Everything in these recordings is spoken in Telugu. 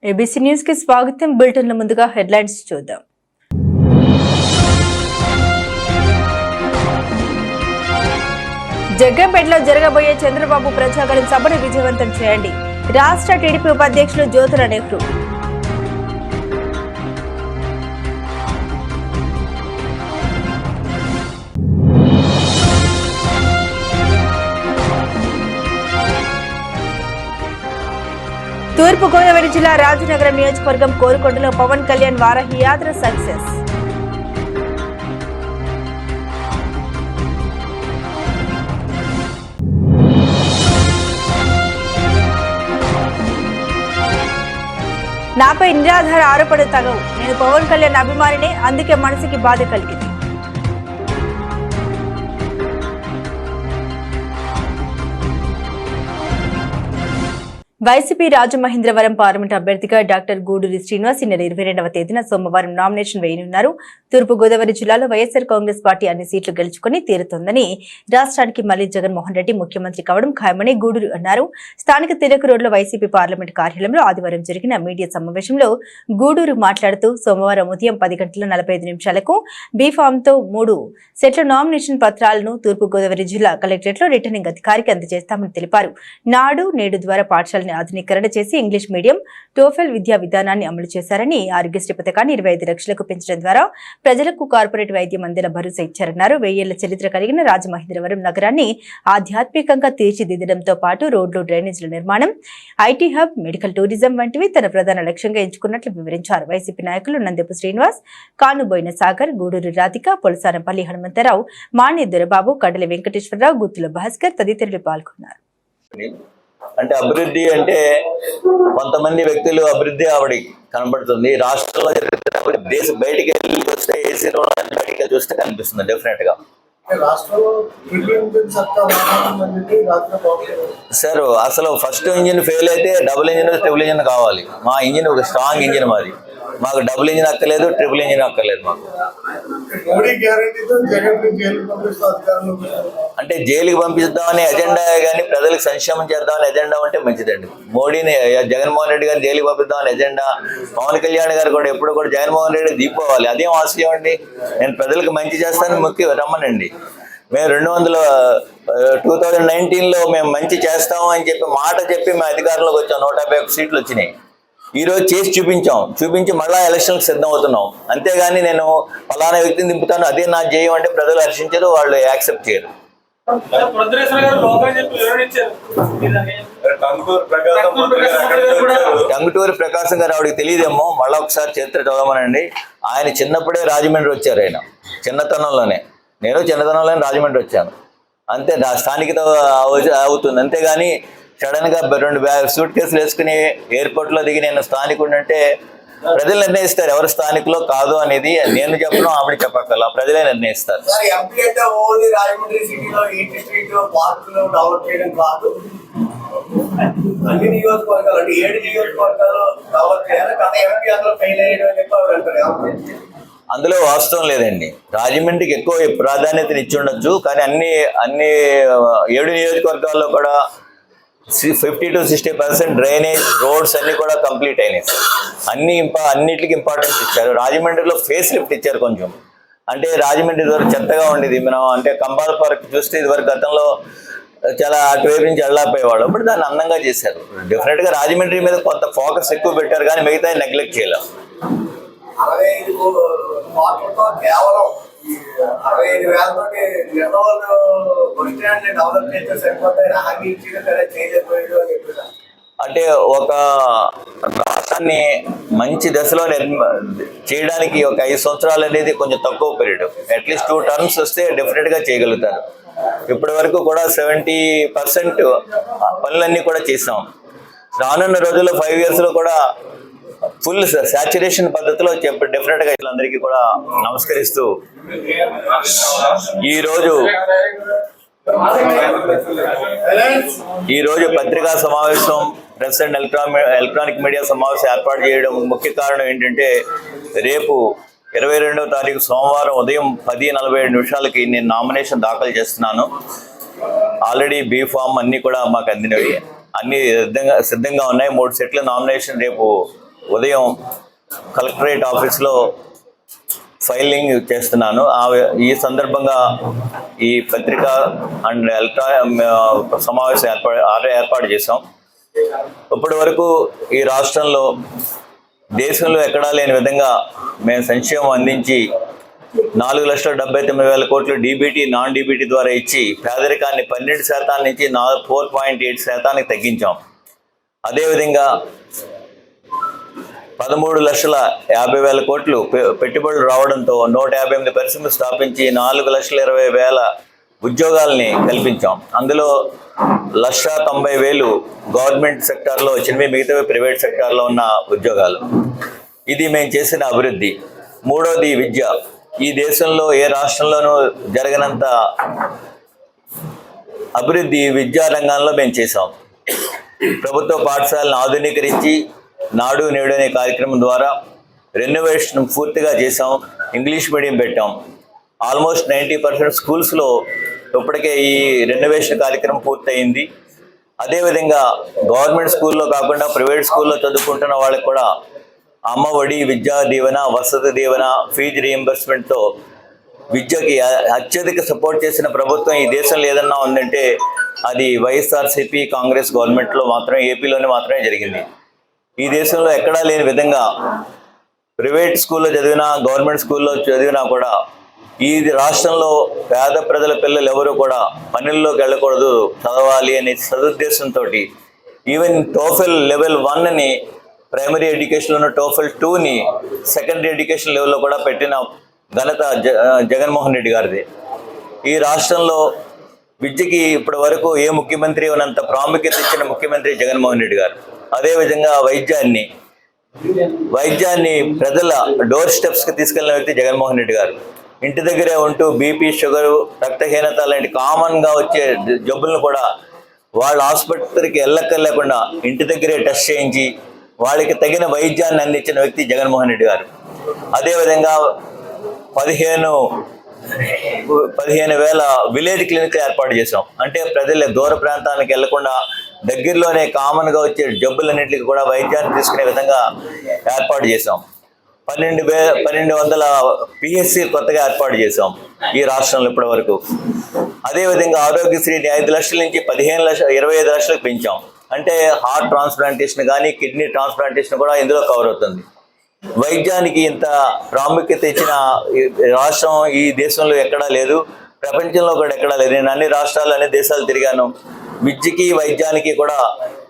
ఏబీసీ న్యూస్ కి స్వాగతం. బులెటిన్ల ముందుగా హెడ్లైన్స్ చూద్దాం. జగ్గంపేటలో జరగబోయే చంద్రబాబు ప్రజాగళం సభను విజయవంతం చేయండి. రాష్ట్ర టీడీపీ ఉపాధ్యక్షులు జ్యోతుల నెహ్రూ. తూర్పు గోదావరి జిల్లా రాజనగరం నియోజకవర్గం కోరుకొండలో పవన్ కళ్యాణ్ వారాహి యాత్ర సక్సెస్. నాపై నిరాధార ఆరోపణలు తగవు. నేను పవన్ కళ్యాణ్ అభిమానినే, అందుకే మనసుకి బాధ కలిగింది. వైసీపీ రాజమహేంద్రవరం పార్లమెంట్ అభ్యర్థిగా డాక్టర్ గూడూరి శ్రీనివాస్ ఈ నెల 22వ తేదీన సోమవారం నామినేషన్ వేయనున్నారు. తూర్పు గోదావరి జిల్లాలో వైఎస్ఆర్ కాంగ్రెస్ పార్టీ అన్ని సీట్లు గెలుచుకుని తీరుతోందని, రాష్ట్రానికి మళ్లీ జగన్మోహన్ రెడ్డి ముఖ్యమంత్రి కావడం ఖాయమని గూడూరు అన్నారు. స్థానిక తిలక్ రోడ్లో వైసీపీ పార్లమెంట్ కార్యాలయంలో ఆదివారం జరిగిన మీడియా సమావేశంలో గూడూరు మాట్లాడుతూ, సోమవారం ఉదయం 10:45 బీఫామ్తో 3 సెట్ల నామినేషన్ పత్రాలను తూర్పు గోదావరి జిల్లా కలెక్టరేట్లో రిటర్నింగ్ అధికారికి అందజేస్తామని తెలిపారు. నాడు నేడు ద్వారా పాఠశాల ఆధునీకరణ చేసి ఇంగ్లీష్ మీడియం టోఫెల్ విద్యా విధానాన్ని అమలు చేశారని, ఆరోగ్యశ్రీ పథకాన్ని 25 లక్షలకు పెంచడం ద్వారా ప్రజలకు కార్పొరేట్ వైద్యం అందేలా భరోసా ఇచ్చారన్నారు. 1000 ఏళ్ల చరిత్ర కలిగిన రాజమహేంద్రవరం నగరాన్ని ఆధ్యాత్మికంగా తీర్చిదిద్దడంతో పాటు రోడ్లు, డ్రైనేజీల నిర్మాణం, ఐటీ హబ్, మెడికల్ టూరిజం వంటివి తన ప్రధాన లక్ష్యంగా ఎంచుకున్నట్లు వివరించారు. వైసీపీ నాయకులు నందెపు శ్రీనివాస్, కానుబోయిన సాగర్, గూడూరు రాధిక, పొలసానపల్లి హనుమంతరావు, మాణి దొరబాబు, కడలి వెంకటేశ్వరరావు, గుత్తుల భాస్కర్ తదితరులు పాల్గొన్నారు. అంటే అభివృద్ధి అంటే కొంతమంది వ్యక్తులు అభివృద్ధి ఆవిడకి కనబడుతుంది. రాష్ట్రంలో దేశం బయటికి వెళ్ళి చూస్తే ఏసీ బయటికి చూస్తే కనిపిస్తుంది డెఫినెట్ గా. సార్ అసలు ఫస్ట్ ఇంజిన్ ఫెయిల్ అయితే డబుల్ ఇంజిన్, ట్రిపుల్ ఇంజిన్ కావాలి. మా ఇంజిన్ ఒక స్ట్రాంగ్ ఇంజిన్ మాది. మాకు డబుల్ ఇంజిన్ అక్కర్లేదు, ట్రిపుల్ ఇంజిన్ అక్కర్లేదు మాకు. అంటే జైలుకి పంపిద్దామని ఎజెండా కానీ ప్రజలకు సంక్షేమం చేద్దామని ఎజెండా ఉంటే మంచిదండి. మోడీని, జగన్మోహన్ రెడ్డి గారిని జైలుకి పంపిద్దామని ఎజెండా, పవన్ కళ్యాణ్ గారు కూడా ఎప్పుడు కూడా జగన్మోహన్ రెడ్డి దీపోవాలి. అదేం ఆశయం అండి. నేను ప్రజలకు మంచి చేస్తానని ముఖ్య రమ్మనండి. మేము 2019లో మేము మంచి చేస్తాము అని చెప్పి మాట చెప్పి మేము అధికారంలోకి వచ్చాం. 151 సీట్లు వచ్చినాయి. ఈరోజు చేసి చూపించి మళ్ళా ఎలక్షన్కి సిద్ధం అవుతున్నాం. అంతేగాని నేను ఫలానా వ్యక్తిని దింపుతాను అదే నా జయం అంటే ప్రజలు హర్షించరు, వాళ్ళు యాక్సెప్ట్ చేయరు. టంగుటూరి ప్రకాశం గారు ఆవిడకి తెలియదేమో, మళ్ళీ ఒకసారి చరిత్ర చదవమనండి. ఆయన చిన్నప్పుడే రాజమండ్రి వచ్చారు. ఆయన చిన్నతనంలోనే, నేను చిన్నతనంలోనే రాజమండ్రి వచ్చాను. అంతే స్థానికత అవుతుంది. అంతేగాని సడన్ గా 2 సూట్ కేసులు వేసుకుని ఎయిర్పోర్ట్ లో దిగి నేను స్థానికుడు అంటే ప్రజలు నిర్ణయిస్తారు ఎవరు స్థానికులో కాదు అనేది. నేను చెప్పను, ఆవిడ చెప్పక్కర్లా, ప్రజలే నిర్ణయిస్తారు. అందులో వాస్తవం లేదండి. రాజమండ్రికి ఎక్కువ ప్రాధాన్యతని ఇచ్చి ఉండొచ్చు, కానీ అన్ని 7 నియోజకవర్గాల్లో కూడా 50 to 60% డ్రైనేజ్, రోడ్స్ అన్ని కూడా కంప్లీట్ అయినాయి. అన్నిటికి ఇంపార్టెన్స్ ఇచ్చారు. రాజమండ్రిలో ఫేస్ లిఫ్ట్ ఇచ్చారు కొంచెం. అంటే రాజమండ్రి ఇదివరకు చెత్తగా ఉండేది. మనం అంటే కంబాల పార్క్ చూస్తే ఇదివరకు గతంలో చాలా అటువైపు నుంచి వెళ్ళకపోయేవాడు. ఇప్పుడు దాన్ని అందంగా చేశారు. డెఫినెట్ గా రాజమండ్రి మీద కొంత ఫోకస్ ఎక్కువ పెట్టారు, కానీ మిగతా నెగ్లెక్ట్ చేయలేదు. 65,000 అంటే ఒక రాష్ట్రాన్ని మంచి దశలో చేయడానికి ఒక 5 సంవత్సరాలు అనేది కొంచెం తక్కువ పీరియడ్. అట్లీస్ట్ 2 టర్మ్స్ వస్తే డెఫినెట్ గా చేయగలుగుతారు. ఇప్పటి వరకు కూడా 70% పనులన్నీ కూడా చేసాం. రానున్న రోజుల్లో 5 years లో కూడా ఫుల్ సాచురేషన్ పద్ధతిలో డెఫినెట్ గా అందరికీ కూడా నమస్కరిస్తూ ఈ రోజు పత్రికా సమావేశం, ప్రెస్ అండ్ ఎలక్ట్రానిక్ మీడియా సమావేశం ఏర్పాటు చేయడం ముఖ్య కారణం ఏంటంటే, రేపు 22వ తారీఖు సోమవారం ఉదయం 10:47 నేను నామినేషన్ దాఖలు చేస్తున్నాను. ఆల్రెడీ బీ ఫామ్ అన్నీ కూడా మాకు అందినవి, అన్ని సిద్ధంగా ఉన్నాయి. 3 సెట్ల నామినేషన్ రేపు ఉదయం కలెక్టరేట్ ఆఫీస్లో ఫైలింగ్ చేస్తున్నాను. ఈ సందర్భంగా ఈ పత్రికా అండ్ సమావేశం ఏర్పాటు చేశాం. ఇప్పటి వరకు ఈ రాష్ట్రంలో దేశంలో ఎక్కడా లేని విధంగా మేము సంక్షేమం అందించి 4,79,000 కోట్లు డీబీటీ నాన్ డీబీటీ ద్వారా ఇచ్చి పేదరికాన్ని 12% నుంచి 4.8% తగ్గించాం. అదేవిధంగా 13,50,000 కోట్లు పెట్టుబడులు రావడంతో 158 పరిశ్రమలు స్థాపించి 4,20,000 ఉద్యోగాల్ని కల్పించాం. అందులో 1,90,000 గవర్నమెంట్ సెక్టార్లో వచ్చినవి, మిగతావి ప్రైవేట్ సెక్టార్లో ఉన్న ఉద్యోగాలు. ఇది మేము చేసిన అభివృద్ధి. మూడోది విద్య. ఈ దేశంలో ఏ రాష్ట్రంలోనూ జరగనంత అభివృద్ధి విద్యా రంగంలో మేము చేసాం. ప్రభుత్వ పాఠశాలను ఆధునీకరించి నాడు నేడు అనే కార్యక్రమం ద్వారా రెనోవేషన్ పూర్తిగా చేసాం. ఇంగ్లీష్ మీడియం పెట్టాం. ఆల్మోస్ట్ 90% స్కూల్స్లో ఇప్పటికే ఈ రెనోవేషన్ కార్యక్రమం పూర్తయింది. అదేవిధంగా గవర్నమెంట్ స్కూల్లో కాకుండా ప్రైవేట్ స్కూల్లో చదువుకుంటున్న వాళ్ళకి కూడా అమ్మ ఒడి, విద్యా దీవెన, వసతి దీవెన, ఫీజు రీఎంబర్స్మెంట్తో విద్యకి అత్యధిక సపోర్ట్ చేసిన ప్రభుత్వం ఈ దేశంలో ఏదన్నా ఉందంటే అది వైఎస్ఆర్సీపీ కాంగ్రెస్ గవర్నమెంట్లో మాత్రమే, ఏపీలోనే మాత్రమే జరిగింది. ఈ దేశంలో ఎక్కడా లేని విధంగా ప్రైవేట్ స్కూల్లో చదివినా, గవర్నమెంట్ స్కూల్లో చదివినా కూడా ఈ రాష్ట్రంలో పేద ప్రజల పిల్లలు ఎవరు కూడా పనుల్లోకి వెళ్ళకూడదు, చదవాలి అనే సదుద్దేశంతో ఈవెన్ టోఫెల్ లెవెల్ 1ని ప్రైమరీ ఎడ్యుకేషన్లో టోఫెల్ 2ని సెకండరీ ఎడ్యుకేషన్ లెవెల్లో కూడా పెట్టిన ఘనత జగన్మోహన్ రెడ్డి గారిది. ఈ రాష్ట్రంలో విద్యకి ఇప్పటి వరకు ఏ ముఖ్యమంత్రి ఉన్నంత ప్రాముఖ్యత ఇచ్చిన ముఖ్యమంత్రి జగన్మోహన్ రెడ్డి గారు. అదేవిధంగా వైద్యాన్ని ప్రజల డోర్ స్టెప్స్కి తీసుకెళ్లిన వ్యక్తి జగన్మోహన్ రెడ్డి గారు. ఇంటి దగ్గరే ఉంటూ బీపీ, షుగరు, రక్తహీనత లాంటి కామన్గా వచ్చే జబ్బులను కూడా వాళ్ళ ఆసుపత్రికి వెళ్ళక్కర్లేకుండా ఇంటి దగ్గరే టెస్ట్ చేయించి వాళ్ళకి తగిన వైద్యాన్ని అందించిన వ్యక్తి జగన్మోహన్ రెడ్డి గారు. అదేవిధంగా 15,000 విలేజ్ క్లినిక్లు ఏర్పాటు చేసాం. అంటే ప్రజల దూర ప్రాంతానికి వెళ్లకుండా దగ్గరలోనే కామన్గా వచ్చే జబ్బులన్నింటికి కూడా వైద్యాన్ని తీసుకునే విధంగా ఏర్పాటు చేసాం. 1,200 పిహెచ్సి కొత్తగా ఏర్పాటు చేసాం ఈ రాష్ట్రంలో ఇప్పటి వరకు. అదేవిధంగా ఆరోగ్యశ్రీని 5 లక్షల నుంచి 25 లక్షలకు పెంచాం. అంటే హార్ట్ ట్రాన్స్ప్లాంటేషన్ కానీ, కిడ్నీ ట్రాన్స్ప్లాంటేషన్ కూడా ఇందులో కవర్ అవుతుంది. వైద్యానికి ఇంత ప్రాముఖ్యత ఇచ్చిన రాష్ట్రం ఈ దేశంలో ఎక్కడా లేదు, ప్రపంచంలో కూడా ఎక్కడా లేదు. నేను అన్ని రాష్ట్రాలు, అన్ని దేశాలు తిరిగాను. విద్యకి, వైద్యానికి కూడా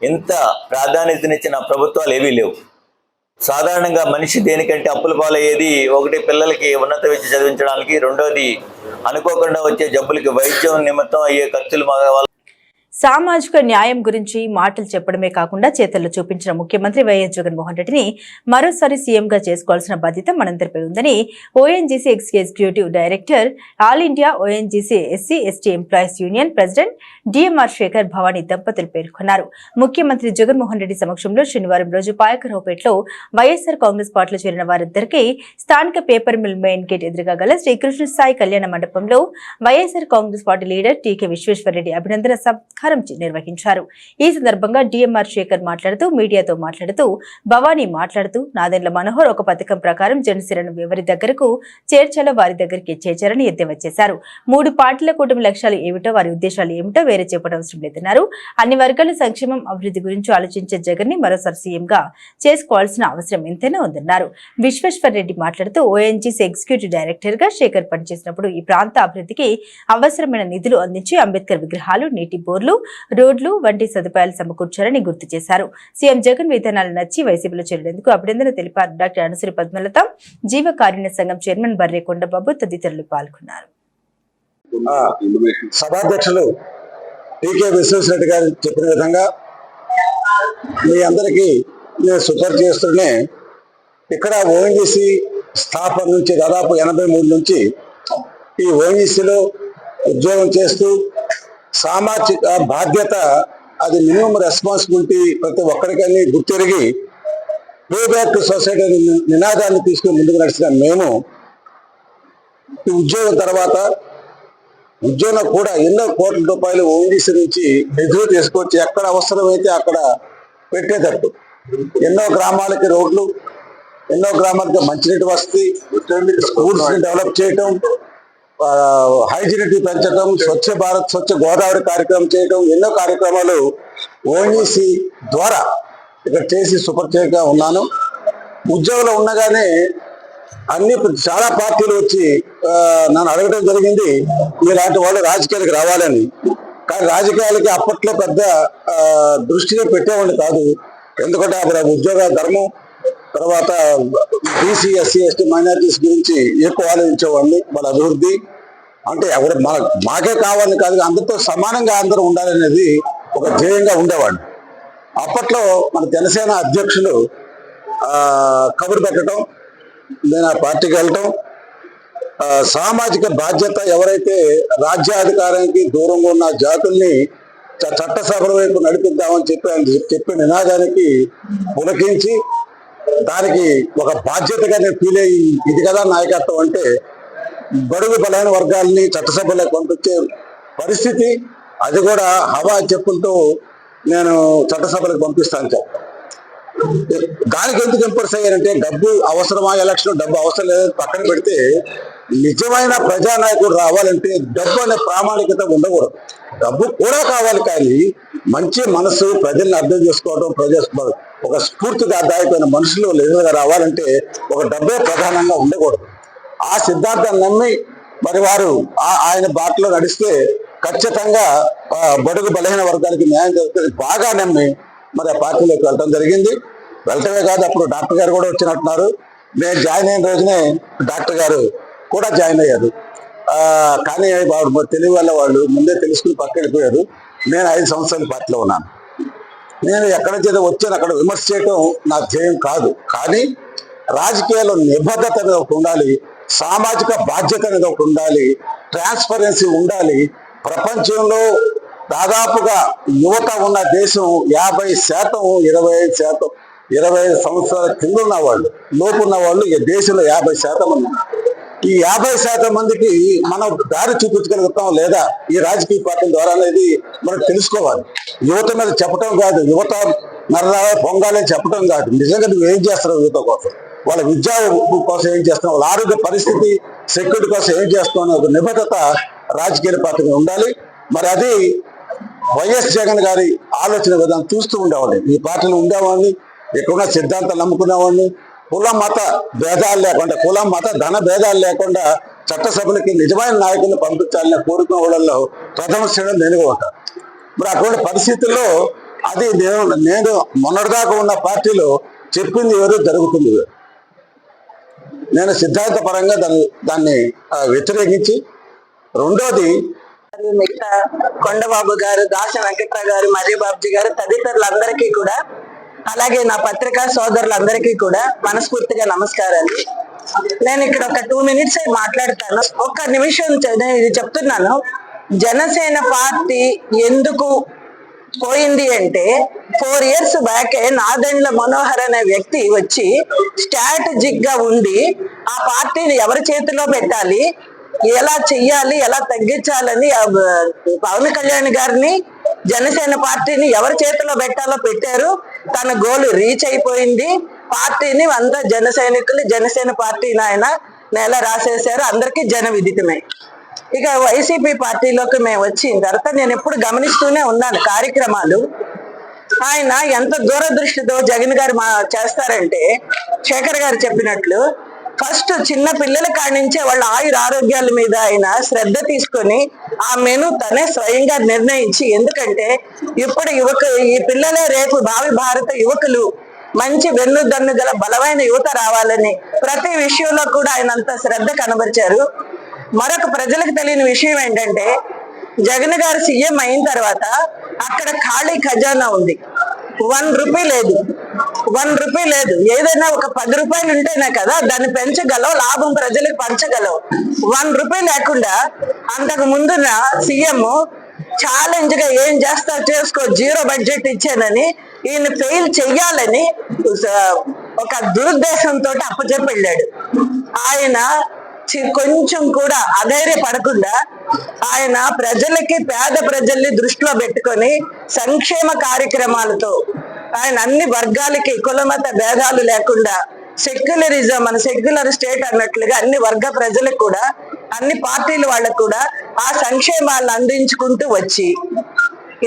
ఎంత ప్రాధాన్యతనిచ్చిన ప్రభుత్వాలు ఏవీ లేవు. సాధారణంగా మనిషి దేనికంటే అప్పుల పాలయ్యేది, ఒకటి పిల్లలకి ఉన్నత విద్య చదివించడానికి, రెండోది అనుకోకుండా వచ్చే జబ్బులకి వైద్యం నిమిత్తం అయ్యే ఖర్చులు. సామాజిక న్యాయం గురించి మాటలు చెప్పడమే కాకుండా చేతల్లో చూపించిన ముఖ్యమంత్రి వైఎస్ జగన్మోహన్ రెడ్డిని మరోసారి సీఎంగా చేసుకోవాల్సిన బాధ్యత మనందరిపై ఉందని ONGC executive director, all India ONGC SC ST employees union president DMR Shekhar Bhavani దంపతులు పేర్కొన్నారు. ముఖ్యమంత్రి జగన్మోహన్ రెడ్డి సమక్షంలో శనివారం రోజు పాయకరావుపేటలో వైఎస్ఆర్ కాంగ్రెస్ పార్టీలో చేరిన వారిద్దరికీ స్థానిక పేపర్ మిల్ మెయిన్ గేట్ ఎదురుగా గల శ్రీకృష్ణ సాయి కళ్యాణ మండపంలో వైఎస్ఆర్ కాంగ్రెస్ పార్టీ లీడర్ టీకే విశ్వేశ్వరరెడ్డి అభినందన సత్కారం నిర్వహించారు. ఈ సందర్భంగా డిఎంఆర్ శేఖర్ మీడియాతో మాట్లాడుతూ భవానీ మాట్లాడుతూ నాదెండ్ల మనోహర్ ఒక పథకం ప్రకారం జనసేనను ఎవరి దగ్గరకు చేర్చాలో వారి దగ్గరికి చేర్చారని ఎద్దేవా చేశారు. 3 పార్టీల కూటమి లక్ష్యాలు ఏమిటో, వారి ఉద్దేశాలు ఏమిటో వేరే చెప్పడం అవసరం లేదన్నారు. అన్ని వర్గాల సంక్షేమం, అభివృద్ధి గురించి ఆలోచించే జగన్ ని మరోసారి సీఎంగా చేసుకోవాల్సిన అవసరం ఎంతైనా ఉందన్నారు. విశ్వేశ్వర్ రెడ్డి మాట్లాడుతూ ఓఎన్జీసీ ఎగ్జిక్యూటివ్ డైరెక్టర్ గా శేఖర్ పనిచేసినప్పుడు ఈ ప్రాంత అభివృద్ధికి అవసరమైన నిధులు అందించి అంబేద్కర్ విగ్రహాలు, నీటి బోర్లు, రోడ్లు వంటి సదుపాయాలు సమకూర్చారని గుర్తు చేశారు. సీఎం జగన్ విధానాలు నచ్చి వైసీపీలో చేరేందుకు అభినందన తెలిపారు. డాక్టర్ అనుశ్రీ పద్మలత, జీవ కారుణ్య సంఘం చైర్మన్ బర్రే కొండబాబు తదితరులు పాల్గొన్నారు. సభాధ్యక్షులు టీకే విశ్వేశ్వరరెడ్డి గారు చెప్పిన విధంగా మీ అందరికీ నేను సుపరిచయం చేస్తూనే ఇక్కడ ఓఎన్జీసీ స్థాపన నుంచి దాదాపు 83 నుంచి ఈ ఓఎన్జీసీలో ఉద్యోగం చేస్తూ సామాజిక బాధ్యత, అది మినిమం రెస్పాన్సిబిలిటీ ప్రతి ఒక్కరికని గుర్తిరిగి పే బ్యాక్ టు సొసైటీ నినాదాన్ని తీసుకుని ముందుకు నడిచిన మేము ఈ ఉద్యోగం తర్వాత ఉద్యోగం కూడా ఎన్నో కోట్ల రూపాయలు ఓఎన్జీసీ నుంచి నిధులు తీసుకొచ్చి ఎక్కడ అవసరమైతే అక్కడ పెట్టేటట్టు ఎన్నో గ్రామాలకి రోడ్లు, ఎన్నో గ్రామాలకి మంచినీటి వసతి, స్కూల్స్ ని డెవలప్ చేయటం, హైజీనిటీ పెంచడం, స్వచ్ఛ భారత్ స్వచ్ఛ గోదావరి కార్యక్రమం చేయడం, ఎన్నో కార్యక్రమాలు ఓఎన్జీసీ ద్వారా ఇక్కడ చేసి సూపర్ చేయగా ఉన్నాను. ఉద్యోగంలో ఉండగానే చాలా పార్టీలు వచ్చి నన్ను అడగడం జరిగింది, మీలాంటి వాళ్ళు రాజకీయాలకు రావాలని. కానీ రాజకీయాలకి అప్పట్లో పెద్ద దృష్టిగా పెట్టేవాడిని కాదు. ఎందుకంటే అప్పుడు ఉద్యోగ ధర్మం, తర్వాత బీసీ ఎస్సీ ఎస్టీ మైనారిటీస్ గురించి ఎక్కువ ఆలోచించేవాడిని. వాళ్ళ అభివృద్ధి అంటే ఎవరు మాకే కావాలని కాదు, అందరితో సమానంగా అందరూ ఉండాలనేది ఒక ధ్యేయంగా ఉండేవాడిని. అప్పట్లో మన జనసేన అధ్యక్షులు కబురు పెట్టడం, నేను ఆ పార్టీకి వెళ్ళటం, సామాజిక బాధ్యత, ఎవరైతే రాజ్యాధికారానికి దూరంగా ఉన్న జాతుల్ని చట్టసభల వైపు నడిపిద్దామని చెప్పే నినాదానికి పులకించి దానికి ఒక బాధ్యతగా నేను ఫీల్ అయ్యి, ఇది కదా నాయకత్వం అంటే బడుగు బలైన వర్గాల్ని చట్టసభలకు పంపించే పరిస్థితి, అది కూడా హవా చెప్పులతో నేను చట్టసభలకు పంపిస్తాను చెప్ప. దానికి ఎందుకు ఇంప్రెస్ అయ్యారంటే డబ్బు అవసరమా, ఎలక్షన్ డబ్బు అవసరం లేదని పక్కన పెడితే నిజమైన ప్రజానాయకుడు రావాలంటే డబ్బు అనే ప్రామాణికత ఉండకూడదు. డబ్బు కూడా కావాలి, కానీ మంచి మనసు, ప్రజల్ని అర్థం చేసుకోవడం, ఒక స్ఫూర్తిదాయకమైన మనుషులు లీడర్గా రావాలంటే ఒక డబ్బే ప్రధానంగా ఉండకూడదు. ఆ సిద్ధాంతాన్ని నమ్మి మరి వారు ఆయన బాటలో నడిస్తే ఖచ్చితంగా బడుగు బలహీన వర్గానికి న్యాయం జరుగుతుంది బాగా నమ్మి మరి ఆ పార్టీలోకి వెళ్ళడం జరిగింది. వెళ్ళటమే కాదు, అప్పుడు డాక్టర్ గారు కూడా వచ్చినట్టున్నారు. నేను జాయిన్ అయిన రోజునే డాక్టర్ గారు కూడా జాయిన్ అయ్యారు. కానీ వాడు తెలివి వల్ల వాళ్ళు ముందే తెలుసుకుని పక్క వెళ్ళిపోయారు. నేను 5 సంవత్సరాల పార్టీలో ఉన్నాను. నేను ఎక్కడ చేత వచ్చాను అక్కడ విమర్శ చేయడం నా ధ్యేయం కాదు. కానీ రాజకీయాల్లో నిబద్ధత అనేది ఒకటి ఉండాలి, సామాజిక బాధ్యత అనేది ఒకటి ఉండాలి, ట్రాన్స్పరెన్సీ ఉండాలి. ప్రపంచంలో దాదాపుగా యువత ఉన్న దేశం 50%, 25%, 25 సంవత్సరాల కింద ఉన్న వాళ్ళు, లోపు ఉన్న వాళ్ళు ఈ దేశంలో 50% మంది. ఈ 50% మందికి మనం దారి చూపించగలుగుతాం లేదా ఈ రాజకీయ పార్టీల ద్వారా అనేది మనం తెలుసుకోవాలి. యువత మీద చెప్పడం కాదు, యువత నరరావే పొంగాలని చెప్పడం కాదు, నిజంగా నువ్వు ఏం చేస్తున్నావు యువత కోసం, వాళ్ళ విద్యా కోసం ఏం చేస్తున్నావు, వాళ్ళ ఆరోగ్య పరిస్థితి, సెక్యూరిటీ కోసం ఏం చేస్తున్నావు అనే ఒక నిబద్ధత రాజకీయ పార్టీగా ఉండాలి. మరి అది వైఎస్ జగన్ గారి ఆలోచన విధానం చూస్తూ ఉండేవాడిని. ఈ పార్టీలో ఉండేవాడిని, ఎక్కడున్న సిద్ధాంతాలు నమ్ముకునేవాడిని. కుల మత భేదాలు లేకుండా, కుల మత ధన భేదాలు లేకుండా చట్టసభలకి నిజమైన నాయకులను పంపించాలని కోరుకునే వాళ్ళల్లో ప్రథమ శ్రేణి నేనుగా ఉంటాను. మరి అటువంటి పరిస్థితుల్లో అది నేను మొన్నటిదాకా ఉన్న పార్టీలో చెప్పింది వేరు, జరుగుతుంది వేరు. నేను సిద్ధాంత పరంగా దాన్ని వ్యతిరేకించి, రెండోది మిగతా కొండబాబు గారు, దాస వెంకట్రావు గారు, మర్రిబాబుజీ గారు తదితరులందరికీ కూడా, అలాగే నా పత్రికా సోదరులందరికీ కూడా మనస్ఫూర్తిగా నమస్కారాలు. నేను ఇక్కడ ఒక 2 minutes మాట్లాడతాను. ఒక్క నిమిషం ఇది చెప్తున్నాను. జనసేన పార్టీ ఎందుకు పోయింది అంటే 4 years బ్యాకే నాదెండ్ల మనోహర్ అనే వ్యక్తి వచ్చి స్ట్రాటజిక్ గా ఉండి ఆ పార్టీని ఎవరి చేతిలో పెట్టాలి, ఎలా చెయ్యాలి, ఎలా తగ్గించాలని పవన్ కళ్యాణ్ గారిని, జనసేన పార్టీని ఎవరి చేతిలో పెట్టాలో పెట్టారు. తన గోల్ రీచ్ అయిపోయింది. పార్టీని అంతా జన సైనికులు, జనసేన పార్టీని ఆయన నెల రాసేశారు. అందరికీ జన విదితమే. ఇక వైసీపీ పార్టీలోకి మేము వచ్చిన తర్వాత నేను ఎప్పుడు గమనిస్తూనే ఉన్నాను కార్యక్రమాలు. ఆయన ఎంత దూరదృష్టితో జగన్ గారు చేస్తారంటే, శేఖర్ గారు చెప్పినట్లు ఫస్ట్ చిన్న పిల్లల కాడి నుంచే వాళ్ళ ఆరోగ్యాల మీద ఆయన శ్రద్ధ తీసుకొని ఆ మెను తనే స్వయంగా నిర్ణయించి, ఎందుకంటే ఇప్పుడు ఈ పిల్లలే రేపు భావి భారత యువకులు, మంచి వెన్నుదన్ను గల బలమైన యువత రావాలని ప్రతి విషయంలో కూడా ఆయన అంత శ్రద్ధ కనబరిచారు. మరొక ప్రజలకు తెలియని విషయం ఏంటంటే, జగన్ గారు సీఎం అయిన తర్వాత అక్కడ ఖాళీ ఖజానా ఉంది. 1 రూపీ లేదు, 1 రూపీ లేదు. ఏదైనా ఒక 10 రూపాయలు ఉంటేనే కదా దాన్ని పెంచగలవు, లాభం ప్రజలకు పంచగలవు. 1 రూపీ లేకుండా అంతకు ముందున సీఎం ఛాలెంజ్ గా ఏం చేస్తా చేసుకో, 0 బడ్జెట్ ఇచ్చానని ఈయన ఫెయిల్ చెయ్యాలని ఒక దురుద్దేశంతో అప్పచెప్పి వెళ్ళాడు. ఆయన కొంచెం కూడా అధైర్యపడకుండా ఆయన ప్రజలకి, పేద ప్రజల్ని దృష్టిలో పెట్టుకొని సంక్షేమ కార్యక్రమాలతో ఆయన అన్ని వర్గాలకి కులమత భేదాలు లేకుండా సెక్యులరిజం, మన సెక్యులర్ స్టేట్ అన్నట్లుగా అన్ని వర్గ ప్రజలకు కూడా, అన్ని పార్టీల వాళ్ళకు కూడా ఆ సంక్షేమాలను అందించుకుంటూ వచ్చి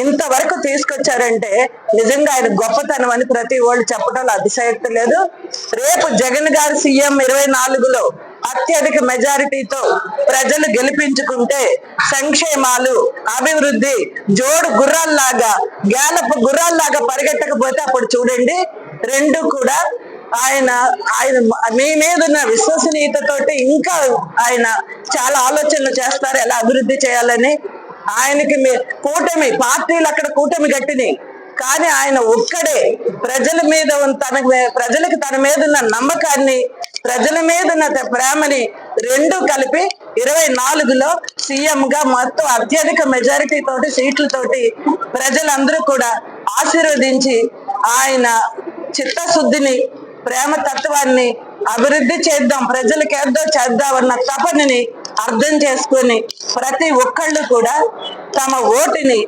ఇంతవరకు తీసుకొచ్చారంటే నిజంగా ఆయన గొప్పతనం అని ప్రతి వాళ్ళు చెప్పడంలో అతిశయక్తి లేదు. రేపు జగన్ గారు సీఎం 24లో అత్యధిక మెజారిటీతో ప్రజలు గెలిపించుకుంటే సంక్షేమాలు, అభివృద్ధి జోడు గుర్రాల్లాగా, గ్యాలప్ గుర్రాల్లాగా పరిగెట్టకపోతే అప్పుడు చూడండి రెండు కూడా ఆయన మీ మీద ఉన్న విశ్వసనీయతతోటి ఇంకా ఆయన చాలా ఆలోచనలు చేస్తారు ఎలా అభివృద్ధి చేయాలని. ఆయనకి కూటమి పార్టీలు అక్కడ కూటమి గట్టినాయి, కానీ ఆయన ఒక్కడే ప్రజల మీద ప్రజలకు తన మీద ఉన్న నమ్మకాన్ని, ప్రజల మీద ఉన్న ప్రేమని రెండు కలిపి 24లో సీఎం గా మొత్తం అత్యధిక మెజారిటీ తోటి సీట్లతోటి ప్రజలందరూ కూడా ఆశీర్వదించి ఆయన చిత్తశుద్ధిని, ప్రేమ తత్వాన్ని, అభివృద్ధి చేద్దాం ప్రజలకు ఏదో చేద్దామన్న తపనని అర్థం చేసుకొని ప్రతి ఒక్కళ్ళు కూడా తమ ఓటుని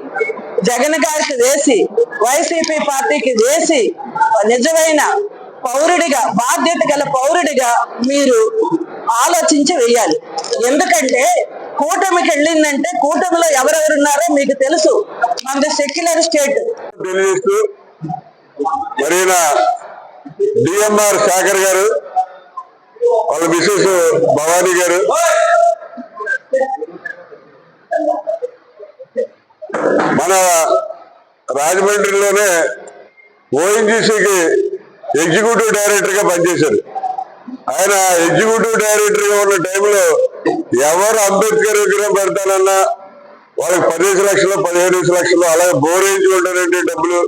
జగన్ గారికి వేసి, వైసీపీ పార్టీకి వేసి నిజమైన పౌరుడిగా, బాధ్యత గల పౌరుడిగా మీరు ఆలోచించి వేయాలి. ఎందుకంటే కూటమికి వెళ్ళిందంటే కూటమిలో ఎవరెవరున్నారో మీకు తెలుసు. మనది సెక్యులర్ స్టేట్. డిఎంఆర్ శేఖర్ గారు, వాళ్ళ మిసెస్ భవానీ గారు, మన రాజమండ్రిలోనే ఓఎన్జీసీకి ఎగ్జిక్యూటివ్ డైరెక్టర్ గా పనిచేశారు. ఆయన ఎగ్జిక్యూటివ్ డైరెక్టర్ గా ఉన్న టైంలో ఎవరు అంబేద్కర్ విగ్రహం పెడతానన్నా వాళ్ళకి 15 లక్షలు 15 లక్షలు, అలాగే బోర్ వేయించుకుంటారంటే డబ్బులు,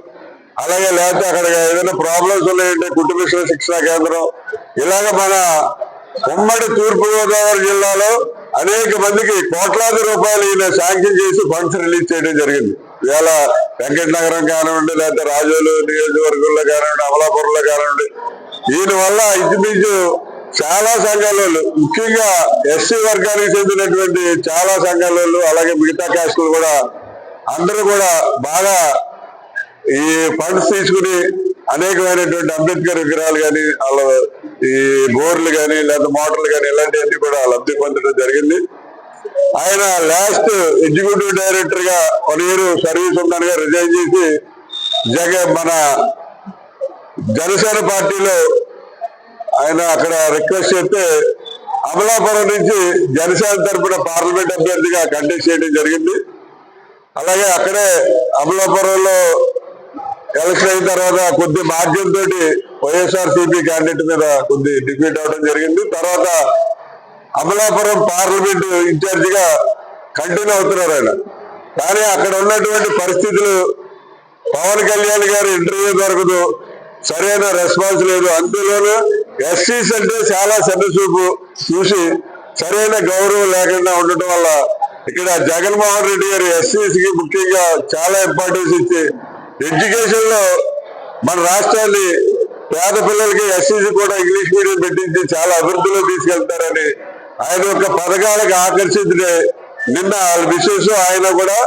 అలాగే లేకపోతే అక్కడ ఏదైనా ప్రాబ్లమ్స్ ఉన్నాయంటే కుటుంబ శిక్షణా కేంద్రం, ఇలాగ మన ఉమ్మడి తూర్పుగోదావరి జిల్లాలో అనేక మందికి కోట్లాది రూపాయలు ఈయన శాంక్షన్ చేసి ఫండ్స్ రిలీజ్ చేయడం జరిగింది. ఇవాళ వెంకటనగరం కానివ్వండి, లేకపోతే రాజోలు నియోజకవర్గంలో కానివ్వండి, అమలాపురంలో కానివ్వండి, ఈయన వల్ల ఇంచుమించు చాలా సంఘాల వాళ్ళు, ముఖ్యంగా ఎస్సీ వర్గానికి చెందినటువంటి చాలా సంఘాల వాళ్ళు, అలాగే మిగతా క్యాస్టులు కూడా అందరూ కూడా బాగా ఈ ఫండ్స్ తీసుకుని అనేకమైనటువంటి అంబేద్కర్ విగ్రహాలు కానీ, వాళ్ళ ఈ బోర్లు కానీ, లేదా మోటార్లు కానీ, ఇలాంటివన్నీ కూడా లబ్ధి పొందడం జరిగింది. ఆయన లాస్ట్ ఎగ్జిక్యూటివ్ డైరెక్టర్ గా 1 year సర్వీస్ ఉందనగా రిజైన్ చేసి మన జనసేన పార్టీలో ఆయన అక్కడ రిక్వెస్ట్ చేస్తే అమలాపురం నుంచి జనసేన తరఫున పార్లమెంట్ అభ్యర్థిగా కంటెస్ట్ చేయడం జరిగింది. అలాగే అక్కడే అమలాపురంలో ఎలక్షన్ అయిన తర్వాత కొద్ది మార్జిన్ తోటి వైఎస్ఆర్సీపీ క్యాండిడేట్ మీద కొద్ది డిఫీట్ అవడం జరిగింది. తర్వాత అమలాపురం పార్లమెంట్ ఇన్ఛార్జ్ గా కంటిన్యూ అవుతున్నారు ఆయన. కానీ అక్కడ ఉన్నటువంటి పరిస్థితులు, పవన్ కళ్యాణ్ గారు ఇంటర్వ్యూ దొరకదు, సరైన రెస్పాన్స్ లేదు. అందులోనూ ఎస్సీస్ అంటే చాలా సన్నచూపు చూసి సరైన గౌరవం లేకుండా ఉండటం వల్ల ఇక్కడ జగన్మోహన్ రెడ్డి గారు ఎస్సీస్ కి ముఖ్యంగా చాలా ఇంపార్టెన్స్ ఇచ్చి ఎడ్యుకేషన్ లో మన రాష్ట్రాన్ని పేద పిల్లలకి ఎస్సీసీ కూడా ఇంగ్లీష్ మీడియం పెట్టించి చాలా అభివృద్ధిలో తీసుకెళ్తారని ఆయన యొక్క పథకాలకు ఆకర్షితుడే నిన్న విశేష ఆయన కూడా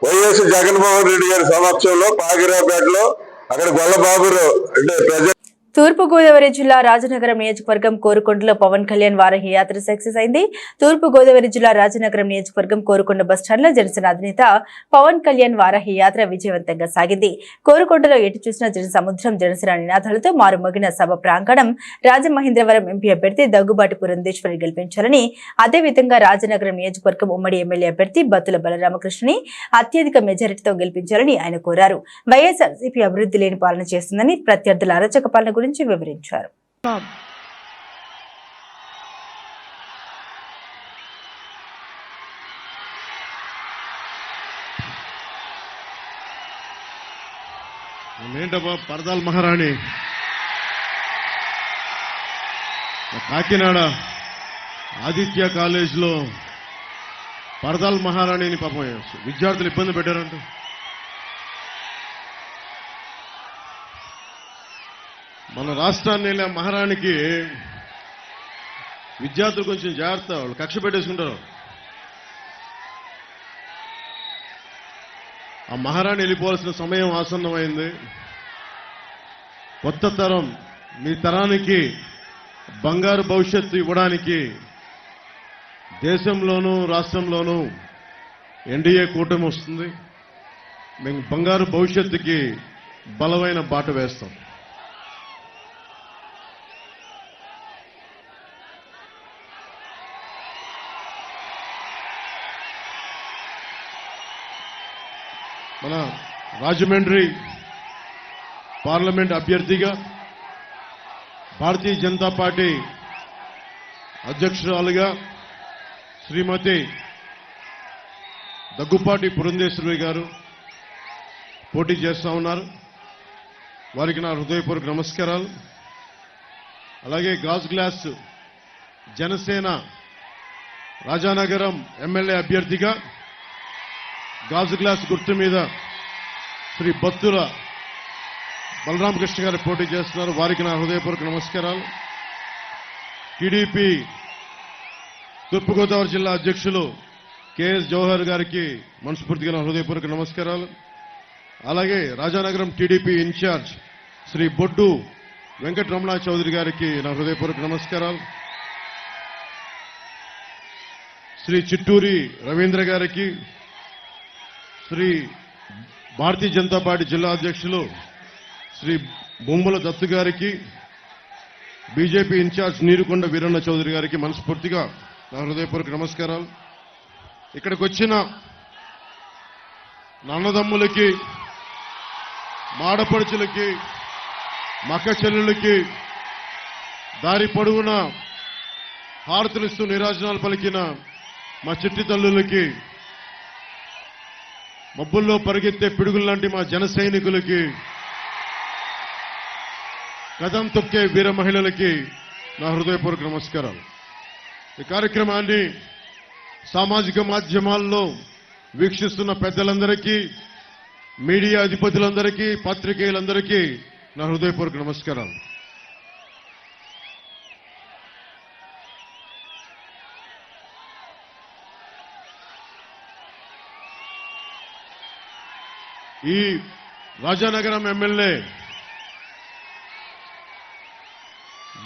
వైఎస్ జగన్మోహన్ రెడ్డి గారి సమక్షంలో పాగిరాపేటలో అక్కడ గొల్లబాబురు అంటే ప్రజలు. తూర్పుగోదావరి జిల్లా రాజనగరం నియోజకవర్గం కోరుకొండలో పవన్ కళ్యాణ్ వారాహి యాత్ర సక్సెస్ అయింది. తూర్పుగోదావరి జిల్లా రాజనగరం నియోజకవర్గం కోరుకొండ బస్టాండ్లో జనసేన అధినేత పవన్ కళ్యాణ్ వారాహి యాత్ర విజయవంతంగా సాగింది. కోరుకొండలో ఎటు చూసిన జనసముద్రం, జనసేన నినాదాలతో మారుమోగిన సభ ప్రాంగణం. రాజమహేంద్రవరం ఎంపీ అభ్యర్థి దగ్గుబాటి పురంధేశ్వరి గెలిపించాలని, అదేవిధంగా రాజనగరం నియోజకవర్గం ఉమ్మడి ఎమ్మెల్యే అభ్యర్థి బత్తుల బలరామకృష్ణని అత్యధిక మెజారిటీతో గెలిపించాలని ఆయన కోరారు. వైఎస్ఆర్సీపీ అభివృద్ధి లేని పాలన చేస్తుందని, ప్రత్యర్థుల అరాచక పాలన గురించి వివరించారు. ఏంటబ్బా పరదాల మహారాణి కాకినాడ ఆదిత్య కాలేజీలో పరదాల మహారాణిని పాపం విద్యార్థులు ఇబ్బంది పెట్టారంట. మన రాష్ట్రాన్ని వెళ్ళే మహారాణికి విద్యార్థులు కొంచెం జాగ్రత్త, వాళ్ళు కక్ష పెట్టేసుకుంటారు. ఆ మహారాణి వెళ్ళిపోవాల్సిన సమయం ఆసన్నమైంది. కొత్త తరం మీ తరానికి బంగారు భవిష్యత్తు ఇవ్వడానికి దేశంలోనూ రాష్ట్రంలోనూ ఎన్డీఏ కూటమి వస్తుంది. మేము బంగారు భవిష్యత్తుకి బలమైన బాట వేస్తాం. మన రాజమండ్రి పార్లమెంట్ అభ్యర్థిగా భారతీయ జనతా పార్టీ అధ్యక్షురాలుగా శ్రీమతి దగ్గుపాటి పురంధేశ్వరి గారు పోటీ చేస్తూ ఉన్నారు. వారికి నా హృదయపూర్వక నమస్కారాలు. అలాగే గాజు గ్లాస్ జనసేన రాజానగరం ఎమ్మెల్యే అభ్యర్థిగా గాజు గ్లాస్ గుర్తు మీద శ్రీ బత్తుల బలరామకృష్ణ గారు పోటీ చేస్తున్నారు. వారికి నా హృదయపూర్వక నమస్కారాలు. టీడీపీ తూర్పుగోదావరి జిల్లా అధ్యక్షులు కేఎస్ జవహర్ గారికి మనస్ఫూర్తిగా నా హృదయపూర్వక నమస్కారాలు. అలాగే రాజానగరం టీడీపీ ఇన్ఛార్జ్ శ్రీ బొడ్డు వెంకటరమణ చౌదరి గారికి నా హృదయపూర్వక నమస్కారాలు. శ్రీ చిట్టూరి రవీంద్ర గారికి, శ్రీ భారతీయ జనతా పార్టీ జిల్లా అధ్యక్షులు శ్రీ బొమ్మల దత్తు గారికి, బీజేపీ ఇన్ఛార్జ్ నీరుకొండ వీరన్న చౌదరి గారికి మనస్ఫూర్తిగా నా హృదయపూర్వక నమస్కారాలు. ఇక్కడికి వచ్చిన అన్నదమ్ములకి, మాడపడుచులకి, మక్క చెల్లెళ్ళకి, దారి పొడవున హారతులిస్తూ నీరాజనాలు పలికిన మా చిట్టి తల్లులకి, మబ్బుల్లో పరిగెత్తే పిడుగుల్లాంటి మా జన సైనికులకి, కదం తొక్కే వీర మహిళలకి నా హృదయపూర్వక నమస్కారాలు. ఈ కార్యక్రమాన్ని సామాజిక మాధ్యమాల్లో వీక్షిస్తున్న పెద్దలందరికీ, మీడియా అధిపతులందరికీ, పాత్రికేయులందరికీ నా హృదయపూర్వక నమస్కారాలు. ఈ రాజానగరం ఎమ్మెల్యే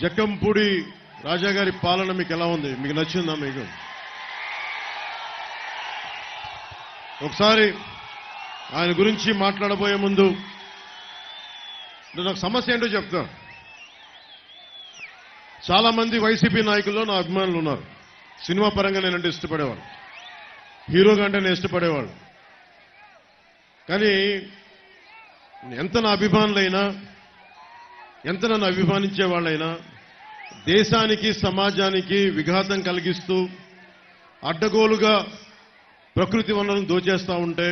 జక్కంపూడి రాజా గారి పాలన మీకు ఎలా ఉంది? మీకు నచ్చిందా? మీకు ఒకసారి ఆయన గురించి మాట్లాడబోయే ముందు నాకు సమస్య ఏంటో చెప్తా. చాలా మంది వైసీపీ నాయకుల్లో నా అభిమానులు ఉన్నారు. సినిమా పరంగా నేనంటే ఇష్టపడేవాడు, హీరోగా అంటే నేను ఇష్టపడేవాడు. కానీ ఎంత నా అభిమానులైనా, ఎంత నన్ను అభిమానించే వాళ్ళైనా దేశానికి సమాజానికి విఘాతం కలిగిస్తూ అడ్డగోలుగా ప్రకృతి వనరులను దోచేస్తూ ఉంటే,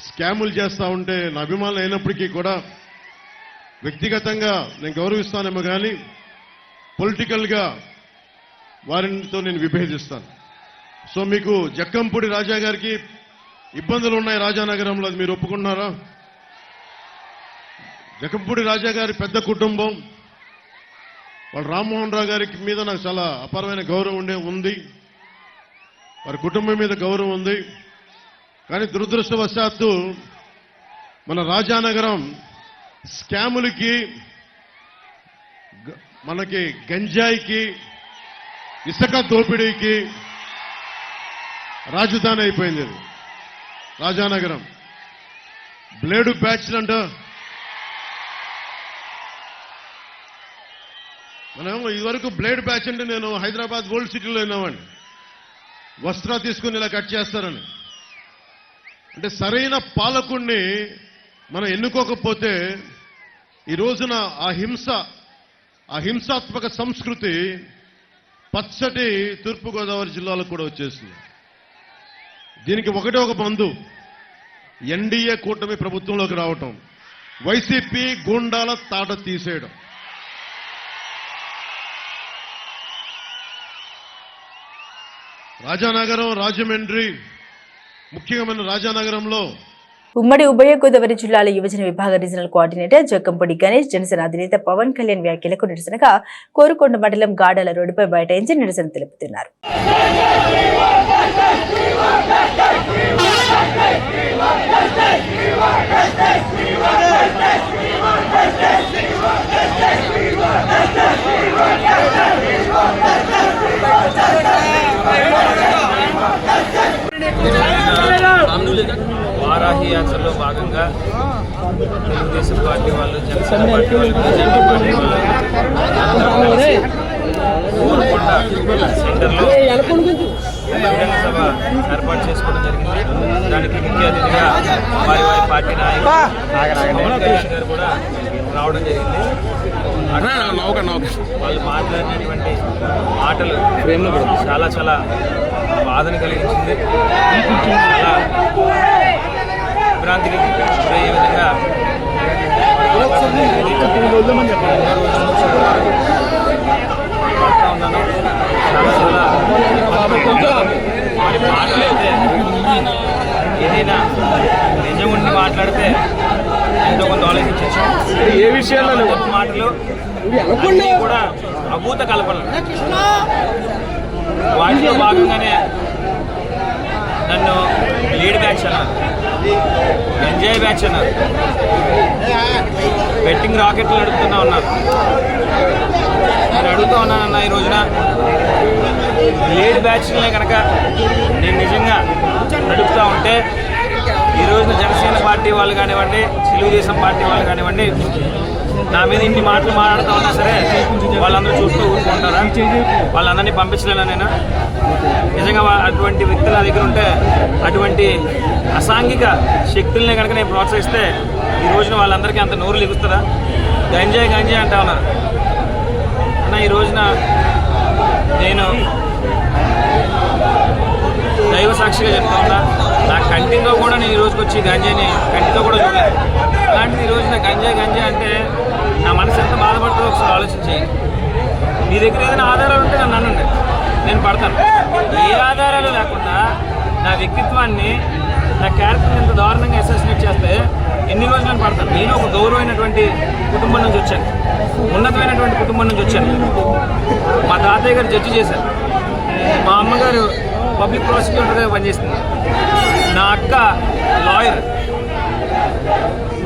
స్కాములు చేస్తూ ఉంటే నా అభిమానులు అయినప్పటికీ కూడా వ్యక్తిగతంగా నేను గౌరవిస్తానేమో కానీ పొలిటికల్గా వారితో నేను విభేదిస్తాను. సో మీకు జక్కంపూడి రాజా గారికి ఇబ్బందులు ఉన్నాయి రాజానగరంలో, అది మీరు ఒప్పుకుంటున్నారా? జక్కంపూడి రాజా గారి పెద్ద కుటుంబం, వాళ్ళ రామ్మోహన్ రావు గారికి మీద నాకు చాలా అపారమైన గౌరవం ఉంది. వారి కుటుంబం మీద గౌరవం ఉంది. కానీ దురదృష్టవశాత్తు మన రాజానగరం స్కాములకి, మనకి గంజాయికి, ఇసుక దోపిడీకి రాజధాని అయిపోయింది. రాజానగరం బ్లేడు బ్యాచ్లంట. మనం ఇదివరకు బ్లేడ్ బ్యాచ్ అంటే నేను హైదరాబాద్ ఓల్డ్ సిటీలో విన్నామండి. వస్త్రా తీసుకుని ఇలా కట్ చేస్తారని. అంటే సరైన పాలకుణ్ణి మనం ఎన్నుకోకపోతే ఈ రోజున ఆ హింసాత్మక సంస్కృతి పచ్చటి తూర్పుగోదావరి జిల్లాలో కూడా వచ్చేసింది. దీనికి ఒకటే ఒక మందు, ఎన్డీఏ కూటమి ప్రభుత్వంలోకి రావటం, వైసీపీ గూండాల తాట తీసేయడం. రాజానగరం, రాజమండ్రి, ముఖ్యంగా మన రాజానగరంలో ఉమ్మడి ఉభయ గోదావరి జిల్లాల యువజన విభాగ రీజనల్ కోఆర్డినేటర్ జక్కంపూడి గణేష్ జనసేన అధినేత పవన్ కళ్యాణ్ వ్యాఖ్యలకు నిరసనగా కోరుకొండ మండలం గాడాల రోడ్డుపై బైఠాయించి నిరసన తెలుపుతున్నారు. వారాహి యాత్రలో భాగంగా తెలుగుదేశం పార్టీ వాళ్ళు, జనసేన పార్టీ వాళ్ళు, బీజేపీ పార్టీ వాళ్ళు అందరూ కలిసి కోరుకొండ సెంటర్లో బహిరంగ సభ ఏర్పాటు చేసుకోవడం జరిగింది. దానికి ముఖ్య అతిథిగా వారి పార్టీ నాయకులు పవన్ కళ్యాణ్ గారు కూడా రావడం జరిగింది. వాళ్ళు మాట్లాడినటువంటి మాటలు చాలా చాలా బాధను కలిగించింది. చాలా విభ్రాంతికి గురయ్యే విధంగా పడుతూ ఉన్నాను. చాలా చాలా వారి మాటలైతే ఏదైనా నిజం ఉండి మాట్లాడితే ఎంతో కొంత ఆలోచించవచ్చు. ఏ విషయాల్లో మాటలు అన్నీ కూడా అభూత కల్పనలు. వాటిలో భాగంగానే నన్ను లీడ్ బ్యాచ్ అన్నారు, ఎంజాయ్ బ్యాచ్ అన్నారు, బెట్టింగ్ రాకెట్లు నడుపుతున్నా ఉన్నారు. నేను అడుగుతూ ఉన్నానన్న, ఈ రోజున లీడ్ బ్యాచ్లనే కనుక నేను నిజంగా నడుపుతూ ఉంటే ఈ రోజున జనసేన పార్టీ వాళ్ళు కానివ్వండి, తెలుగుదేశం పార్టీ వాళ్ళు కానివ్వండి, నా మీద ఇన్ని మాటలు మాట్లాడుతూ ఉన్నా సరే వాళ్ళందరూ చూస్తూ ఊరుకుంటారా? వాళ్ళందరినీ పంపించలేనా నేను? నిజంగా అటువంటి వ్యక్తులు నా దగ్గర ఉంటే, అటువంటి అసాంఘిక శక్తుల్ని కనుక నేను ప్రోత్సహిస్తే ఈ రోజున వాళ్ళందరికీ అంత నోరు లెగుస్తుందా? గంజాయి గంజాయి అంటా ఉన్నారు అన్న. ఈ రోజున నేను దైవ సాక్షిగా చెప్తా ఉన్నా, నా కంటితో కూడా నేను ఈ రోజుకి వచ్చి గంజాయిని కంటితో కూడా చూడలేదు. అలాంటిది ఈ రోజున గంజాయి గంజాయి అంటే నా మనసు ఎంత బాధపడుతుందో ఒకసారి ఆలోచించి, మీ దగ్గర ఏదైనా ఆధారాలు ఉంటే నన్ను అనండి, నేను పడతాను. ఏ ఆధారాలు లేకుండా నా వ్యక్తిత్వాన్ని, నా క్యారెక్టర్ని ఎంత దారుణంగా అసాసినేట్ చేస్తే ఎన్ని రోజులు నేను పడతాను? నేను ఒక గౌరవమైనటువంటి కుటుంబం నుంచి వచ్చాను, ఉన్నతమైనటువంటి కుటుంబం నుంచి వచ్చాను. మా తాతయ్య గారు జడ్జి చేశారు, మా అమ్మగారు పబ్లిక్ ప్రాసిక్యూటర్గా పనిచేస్తుంది, నా అక్క లాయర్,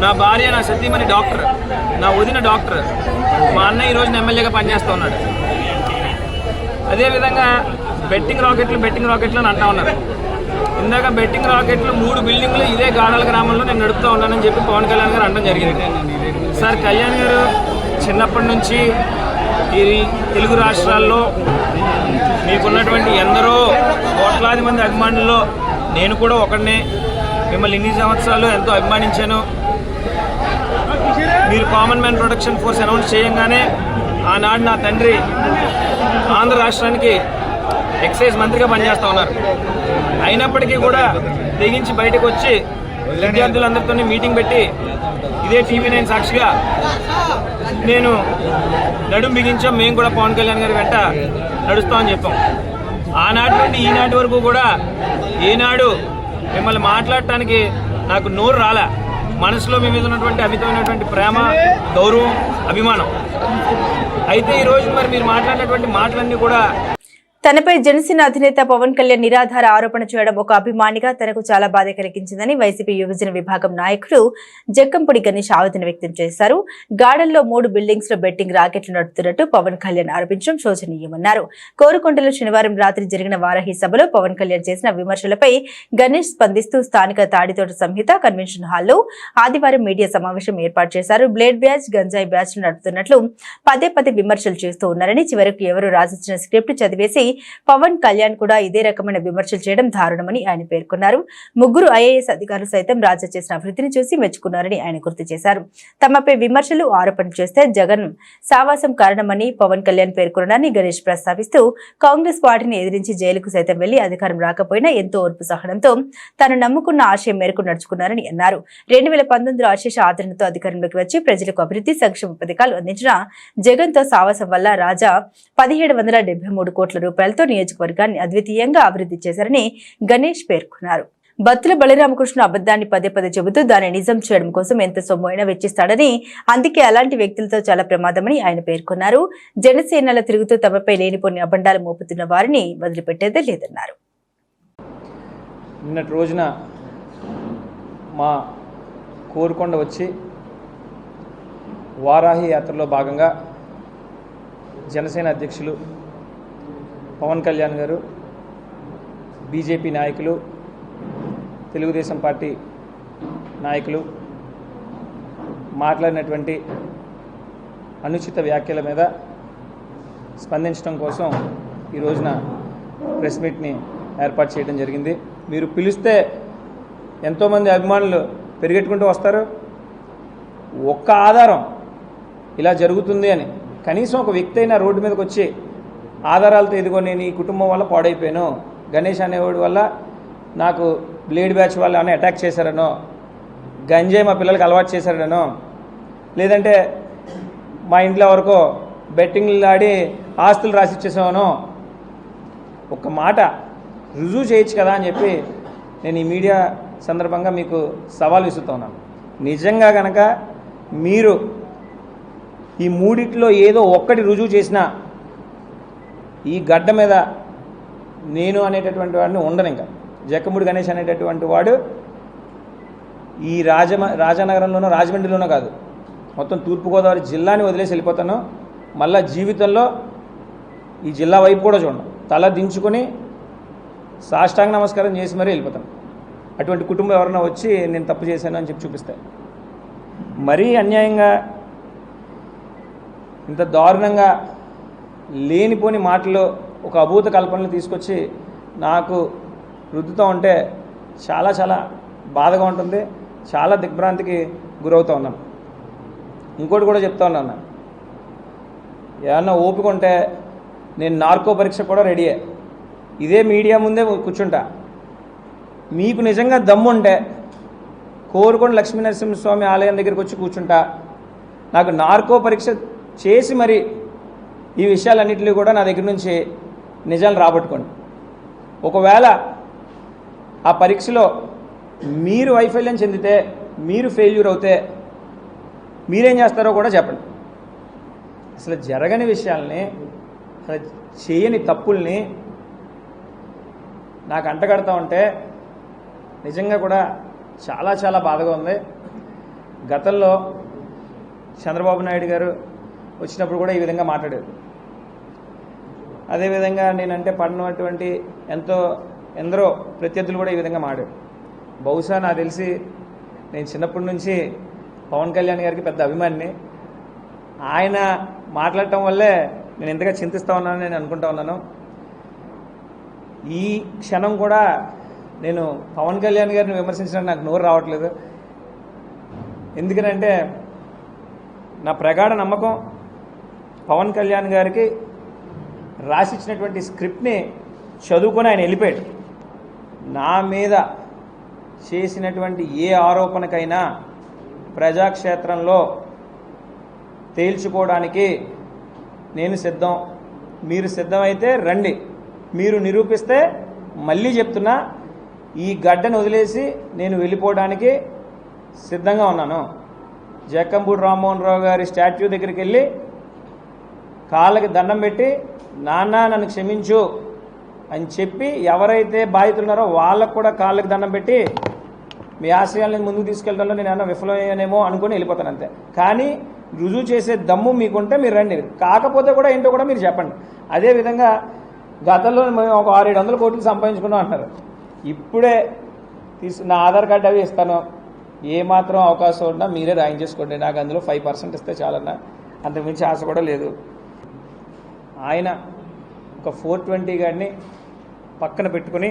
నా భార్య, నా సతీమణి డాక్టర్, నా వదిన డాక్టర్, మా అన్న ఈ రోజున ఎమ్మెల్యేగా పనిచేస్తూ ఉన్నాడు. అదేవిధంగా బెట్టింగ్ రాకెట్లు అని అంటా ఉన్నారు. ఇందాక బెట్టింగ్ రాకెట్లు 3 బిల్డింగ్లు ఇదే గాడాల గ్రామంలో నేను నడుపుతూ ఉన్నానని చెప్పి పవన్ కళ్యాణ్ గారు అనడం జరిగింది. సార్, కళ్యాణ్ గారు చిన్నప్పటి నుంచి ఈ తెలుగు రాష్ట్రాల్లో మీకున్నటువంటి ఎందరో కోట్లాది మంది అభిమానుల్లో నేను కూడా ఒకడినే. మిమ్మల్ని ఇన్ని సంవత్సరాలు ఎంతో అభిమానించాను. మీరు common man protection force announce చేయంగానే ఆనాడు నా తండ్రి ఆంధ్ర రాష్ట్రానికి ఎక్సైజ్ మంత్రిగా పనిచేస్తూ ఉన్నారు. అయినప్పటికీ కూడా తెగించి బయటకు వచ్చి విద్యార్థులందరితో మీటింగ్ పెట్టి ఇదే TV9 సాక్షిగా నేను నడుం బిగించాం, మేము కూడా పవన్ కళ్యాణ్ గారి వెంట నడుస్తామని చెప్పాం. ఆనాటి నుండి ఈనాటి వరకు కూడా ఈనాడు మిమ్మల్ని మాట్లాడటానికి నాకు నోరు రాలే. మనసులో మీ మీద ఉన్నటువంటి అమితమైనటువంటి ప్రేమ, గౌరవం, అభిమానం. అయితే ఈరోజు మరి మీరు మాట్లాడినటువంటి మాటలన్నీ కూడా తనపై జనసేన అధినేత పవన్ కళ్యాణ్ నిరాధార ఆరోపణ చేయడం ఒక అభిమానిగా తనకు చాలా బాధ కలిగించిందని వైసీపీ యువజన విభాగం నాయకుడు జక్కంపూడి గణేష్ ఆవేదన వ్యక్తం చేశారు. గార్డెన్లో 3 బిల్డింగ్స్ లో బెట్టింగ్ రాకెట్లు నడుపుతున్నట్టు పవన్ కళ్యాణ్ ఆరోపించడం శోచనీయమన్నారు. కోరుకొండలో శనివారం రాత్రి జరిగిన వారాహి సభలో పవన్ కళ్యాణ్ చేసిన విమర్శలపై గణేష్ స్పందిస్తూ స్థానిక తాడితోట సంహిత కన్వెన్షన్ హాల్లో ఆదివారం మీడియా సమావేశం ఏర్పాటు చేశారు. బ్లేడ్ బ్యాచ్, గంజాయి బ్యాచ్ నడుపుతున్నట్లు పదే విమర్శలు చేస్తూ ఉన్నారని, చివరకు ఎవరు రాసిచ్చిన స్క్రిప్ట్ చదివేసి పవన్ కళ్యాణ్ కూడా ఇదే రకమైన విమర్శలు చేయడం దారుణమని ఆయన పేర్కొన్నారు. 3 IAS అధికారులు సైతం రాజా చేసిన అభివృద్ధిని చూసి మెచ్చుకున్నారని ఆయన గుర్తు చేశారు. తమపై విమర్శలు, ఆరోపణలు చేస్తే జగన్ సావాసం కారణమని పవన్ కళ్యాణ్ పేర్కొన్నారని గణేష్ ప్రస్తావిస్తూ, కాంగ్రెస్ పార్టీని ఎదిరించి జైలుకు సైతం వెళ్లి అధికారం రాకపోయినా ఎంతో ఓర్పు సహనంతో తాను నమ్ముకున్న ఆశయం మేరకు నడుచుకున్నారని అన్నారు. 2019లో అశేష ఆదరణతో అధికారంలోకి వచ్చి ప్రజలకు అభివృద్ధి, సంక్షేమ పథకాలు అందించిన జగన్ తో సావాసం వల్ల రాజా 1773 కోట్ల రూపాయలతో నియోజకవర్గాన్ని అద్వితీయంగా అభివృద్ధి చేశారని గణేష్ పేర్కొన్నారు. బత్తుల బలిరామకృష్ణ అబద్ధాన్ని పదే చెబుతూ దాన్ని నిజం చేయడం కోసం ఎంత సొమ్ము అయినా వెచ్చిస్తాడని, అందుకే అలాంటి వ్యక్తులతో చాలా ప్రమాదమని ఆయన పేర్కొన్నారు. జనసేనలో తిరుగుతూ తమపై లేనిపోని అబండాలు మోపుతున్న వారిని వదిలిపెట్టేదే లేదన్నారు. నిన్నటి రోజున మా కోరుకొండ వచ్చి వారాహి యాత్రలో భాగంగా జనసేన అధ్యక్షులు పవన్ కళ్యాణ్ గారు, బీజేపీ నాయకులు, తెలుగుదేశం పార్టీ నాయకులు మాట్లాడినటువంటి అనుచిత వ్యాఖ్యల మీద స్పందించడం కోసం ఈ రోజున ప్రెస్ మీట్ని ఏర్పాటు చేయడం జరిగింది. మీరు పిలిస్తే ఎంతోమంది అభిమానులు పెరిగెట్టుకుంటూ వస్తారు. ఒక్క ఆధారం ఇలా జరుగుతుంది అని కనీసం ఒక వ్యక్తి అయినా రోడ్డు మీదకి వచ్చి ఆధారాలతో ఇదిగో నేను ఈ కుటుంబం వల్ల పాడైపోయాను, గణేష్ అనేవాడి వల్ల నాకు బ్లేడ్ బ్యాచ్ వల్ల అని అటాక్ చేశారనో, గంజాయి మా పిల్లలకి అలవాటు చేశారనో, లేదంటే మా ఇంట్లో వరకు బెట్టింగ్లు ఆడి ఆస్తులు రాసిచ్చేసామనో ఒక్క మాట రుజువు చేయొచ్చు కదా అని చెప్పి నేను ఈ మీడియా సందర్భంగా మీకు సవాల్ విసురుతున్నాను. నిజంగా కనుక మీరు ఈ మూడిట్లో ఏదో ఒక్కటి రుజువు చేసినా ఈ గడ్డ మీద నేను అనేటటువంటి వాడిని ఉండను. ఇంకా జక్కమూడి గణేష్ అనేటటువంటి వాడు ఈ రాజానగరంలోనో రాజమండ్రిలోనో కాదు, మొత్తం తూర్పుగోదావరి జిల్లాని వదిలేసి వెళ్ళిపోతాను. మళ్ళా జీవితంలో ఈ జిల్లా వైపు కూడా చూడను, తల దించుకొని సాష్టాంగ నమస్కారం చేసి మరీ వెళ్ళిపోతాను. అటువంటి కుటుంబం ఎవరైనా వచ్చి నేను తప్పు చేశాను అని చెప్పి చూపిస్తాను. మరీ అన్యాయంగా ఇంత దారుణంగా లేనిపోని మాటలు ఒక అభూత కల్పనలు తీసుకొచ్చి నాకు రుద్దుతూ ఉంటే చాలా చాలా బాధగా ఉంటుంది. చాలా దిగ్భ్రాంతికి గురవుతూ ఉన్నాను. ఇంకోటి కూడా చెప్తా ఉన్నాను, ఏమన్నా ఓపిక ఉంటే నేను నార్కో పరీక్ష కూడా రెడీయే, ఇదే మీడియా ముందే కూర్చుంటా. మీకు నిజంగా దమ్ముంటే కోరుకొండ లక్ష్మీనరసింహస్వామి ఆలయం దగ్గరికి వచ్చి కూర్చుంటా. నాకు నార్కో పరీక్ష చేసి మరి ఈ విషయాలన్నింటినీ కూడా నా దగ్గర నుంచి నిజాలు రాబట్టుకోండి. ఒకవేళ ఆ పరీక్షలో మీరు వైఫల్యం చెందితే, మీరు ఫెయిల్యూర్ అవుతే మీరేం చేస్తారో కూడా చెప్పండి. అసలు జరగని విషయాల్ని, అసలు చేయని తప్పుల్ని నాకు అంటగడతా ఉంటే నిజంగా కూడా చాలా చాలా బాధగా ఉంది. గతంలో చంద్రబాబు నాయుడు గారు వచ్చినప్పుడు కూడా ఈ విధంగా మాట్లాడారు. అదేవిధంగా నేనంటే పడినటువంటి ఎందరో ప్రత్యర్థులు కూడా ఈ విధంగా మాట్లాడారు. బహుశా నాకు తెలిసి నేను చిన్నప్పటి నుంచి పవన్ కళ్యాణ్ గారికి పెద్ద అభిమానిని. ఆయన మాట్లాడటం వల్లే నేను ఎంతగా చింతిస్తూ ఉన్నానని నేను అనుకుంటా ఉన్నాను. ఈ క్షణం కూడా నేను పవన్ కళ్యాణ్ గారిని విమర్శించడానికి నాకు నోరు రావట్లేదు. ఎందుకనంటే నా ప్రగాఢ నమ్మకం పవన్ కళ్యాణ్ గారికి రాసిచ్చినటువంటి స్క్రిప్ట్ని చదువుకొని ఆయన వెళ్ళిపోయాడు. నా మీద చేసినటువంటి ఏ ఆరోపణకైనా ప్రజాక్షేత్రంలో తేల్చుకోవడానికి నేను సిద్ధం. మీరు సిద్ధమైతే రండి. మీరు నిరూపిస్తే మళ్ళీ చెప్తున్నా, ఈ గడ్డను వదిలేసి నేను వెళ్ళిపోవడానికి సిద్ధంగా ఉన్నాను. జక్కంపూడి రామ్మోహన్ రావు గారి స్టాట్యూ దగ్గరికి వెళ్ళి కాళ్ళకి దండం పెట్టి నాన్న నన్ను క్షమించు అని చెప్పి ఎవరైతే బాధితున్నారో వాళ్ళకు కూడా కాళ్ళకి దండం పెట్టి మీ ఆశయాలను ముందుకు తీసుకెళ్ళడంలో నేను ఏమన్నా విఫలమయ్యానేమో అనుకుని వెళ్ళిపోతాను అంతే. కానీ రుజువు చేసే దమ్ము మీకుంటే మీరు రండి, కాకపోతే కూడా ఏంటో కూడా మీరు చెప్పండి. అదేవిధంగా గతంలో మేము ఒక 600-700 కోట్లు సంపాదించుకున్నాం అంటారు. ఇప్పుడే నా ఆధార్ కార్డు అవి ఇస్తాను, ఏమాత్రం అవకాశం ఉన్నా మీరే రాయించేసుకోండి, నాకు అందులో 5% ఇస్తే చాలన్నా, అంతకుమించి ఆశ కూడా లేదు. ఆయన ఒక 420 గాడిని పక్కన పెట్టుకుని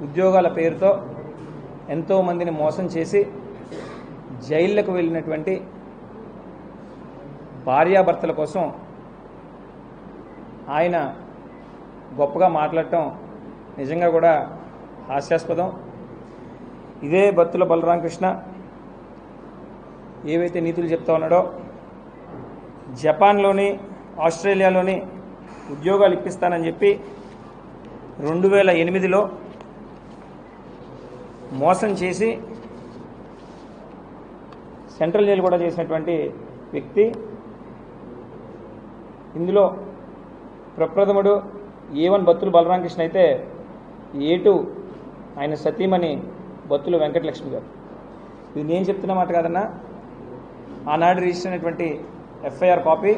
ఉద్యోగాల పేరుతో ఎంతోమందిని మోసం చేసి జైళ్లకు వెళ్ళినటువంటి భార్యాభర్తల కోసం ఆయన గొప్పగా మాట్లాడటం నిజంగా కూడా హాస్యాస్పదం. ఇదే బత్తుల బలరామకృష్ణ ఏవైతే నీతులు చెప్తా ఉన్నాడో, జపాన్లోని ఆస్ట్రేలియాలోని ఉద్యోగాలు ఇప్పిస్తానని చెప్పి 2008లో మోసం చేసి సెంట్రల్ జైలు కూడా చేసినటువంటి వ్యక్తి. ఇందులో ప్రప్రథముడు A1 బత్తుల బలరామకృష్ణ అయితే A2 ఆయన సతీమణి బత్తుల వెంకటలక్ష్మి గారు. ఇది నేను చెప్తున్న మాట కాదన్నా, ఆనాడు రిజిస్టర్ అయినటువంటి FIR కాపీ.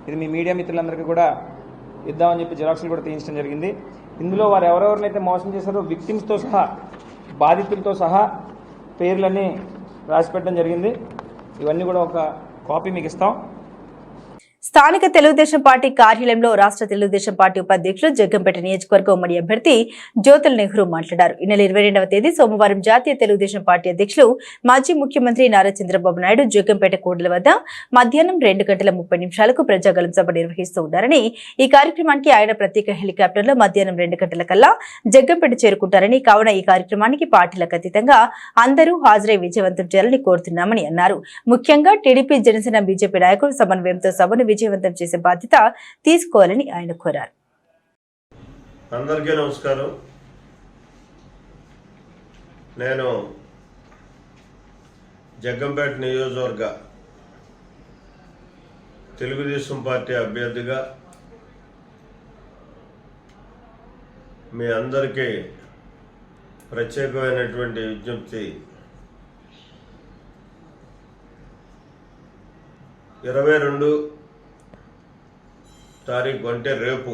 ఇది మీ మీడియా మిత్రులందరికీ కూడా ఇద్దామని చెప్పి జిరాక్స్లు కూడా తీయించడం జరిగింది. ఇందులో వారు ఎవరెవరినైతే మోసం చేశారో విక్టిమ్స్తో సహా, బాధితులతో సహా పేర్లన్నీ రాసి పెట్టడం జరిగింది. ఇవన్నీ కూడా ఒక కాపీ మీకు ఇస్తాం. స్థానిక తెలుగుదేశం పార్టీ కార్యాలయంలో రాష్ట్ర తెలుగుదేశం పార్టీ ఉపాధ్యక్షులు జగ్గంపేట నియోజకవర్గ ఉమ్మడి అభ్యర్థి జ్యోతుల నెహ్రూ మాట్లాడారు. ఈ నెల 22వ తేదీ సోమవారం జాతీయ తెలుగుదేశం పార్టీ అధ్యక్షులు మాజీ ముఖ్యమంత్రి నారా చంద్రబాబు నాయుడు జగ్గంపేట కూడలి వద్ద మధ్యాహ్నం 2:30 ప్రజాగళం సభ నిర్వహిస్తూ ఉన్నారని, ఈ కార్యక్రమానికి ఆయన ప్రత్యేక హెలికాప్టర్లో మధ్యాహ్నం 2 గంటల కల్లా జగ్గంపేట చేరుకుంటారని, కావున ఈ కార్యక్రమానికి పార్టీలకు అతీతంగా అందరూ హాజరై విజయవంతం చేయాలని కోరుతున్నామని అన్నారు. ముఖ్యంగా టీడీపీ, జనసేన, బీజేపీ నాయకులు సమన్వయంతో సభను విజయవంతం చేసే బాధ్యత తీసుకోవాలని ఆయన కోరారు. అందరికీ నమస్కారం. నేను జగ్గంపేట నియోజకవర్గ తెలుగుదేశం పార్టీ అభ్యర్థిగా మీ అందరికీ ప్రత్యేకమైనటువంటి విజ్ఞప్తి. 22 తారీఖు అంటే రేపు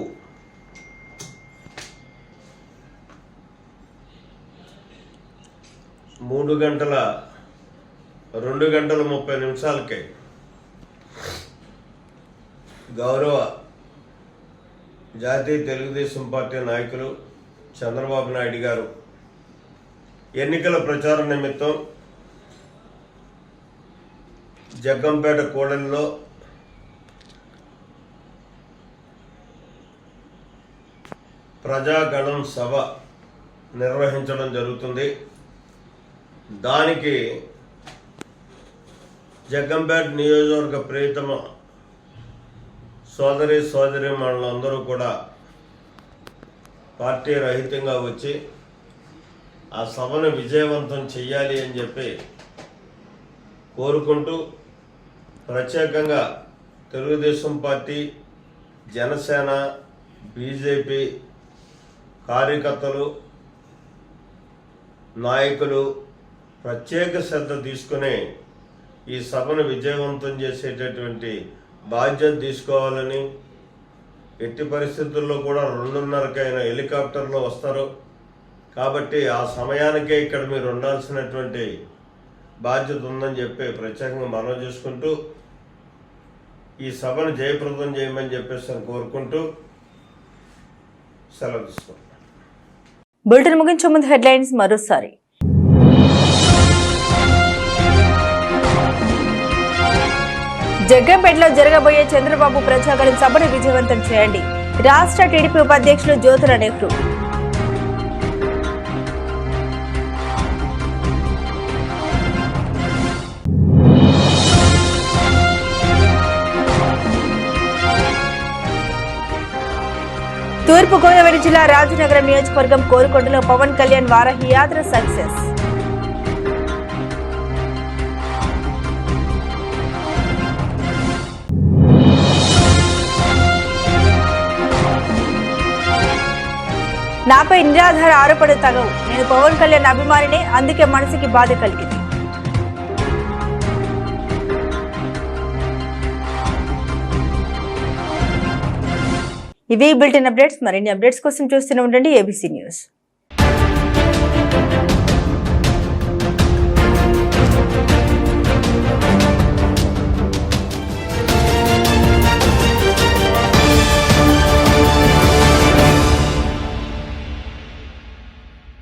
మూడు గంటల 2:30 గౌరవ జాతీయ తెలుగుదేశం పార్టీ నాయకులు చంద్రబాబు నాయుడు గారు ఎన్నికల ప్రచార నిమిత్తం జగ్గంపేట కూడలిలో ప్రజాగణం సభ నిర్వహించడం జరుగుతుంది. దానికి జగ్గంపేట నియోజకవర్గ ప్రియతమ సోదరీమణులందరూ కూడా పార్టీ రహితంగా వచ్చి ఆ సభను విజయవంతం చెయ్యాలి అని చెప్పి కోరుకుంటూ, ప్రత్యేకంగా తెలుగుదేశం పార్టీ, జనసేన, బీజేపీ కార్యకర్తలు, నాయకులు ప్రత్యేక శ్రద్ధ తీసుకుని ఈ సభను విజయవంతం చేసేటటువంటి బాధ్యత తీసుకోవాలని, ఎట్టి పరిస్థితుల్లో కూడా 2:30 హెలికాప్టర్లో వస్తారు కాబట్టి ఆ సమయానికే ఇక్కడ మీరు ఉండాల్సినటువంటి బాధ్యత ఉందని చెప్పి ప్రత్యేకంగా మనవి చేసుకుంటూ ఈ సభను జయప్రదం చేయమని చెప్పేసి కోరుకుంటూ సెలవు తీసుకుంటాం. బులెటిన్ ముగించే ముందు హెడ్లైన్స్ మరోసారి. జగ్గంపేటలో జరగబోయే చంద్రబాబు ప్రజాగళం సభను విజయవంతం చేయండి. రాష్ట్ర టీడీపీ ఉపాధ్యక్షులు జ్యోతుల నెహ్రూ. తూర్పు గోదావరి జిల్లా రాజనగరం నియోజకవర్గం కోరుకొండలో పవన్ కళ్యాణ్ వారాహి యాత్ర సక్సెస్. నాపై నిరాధార ఆరోపణలు తగవు. నేను పవన్ కళ్యాణ్ అభిమానినే, అందుకే మనసుకి బాధ కలిగింది. ఇవి బులెటిన్ అప్డేట్స్. మరిన్ని అప్డేట్స్ కోసం చూస్తూనే ఉండండి ABC న్యూస్.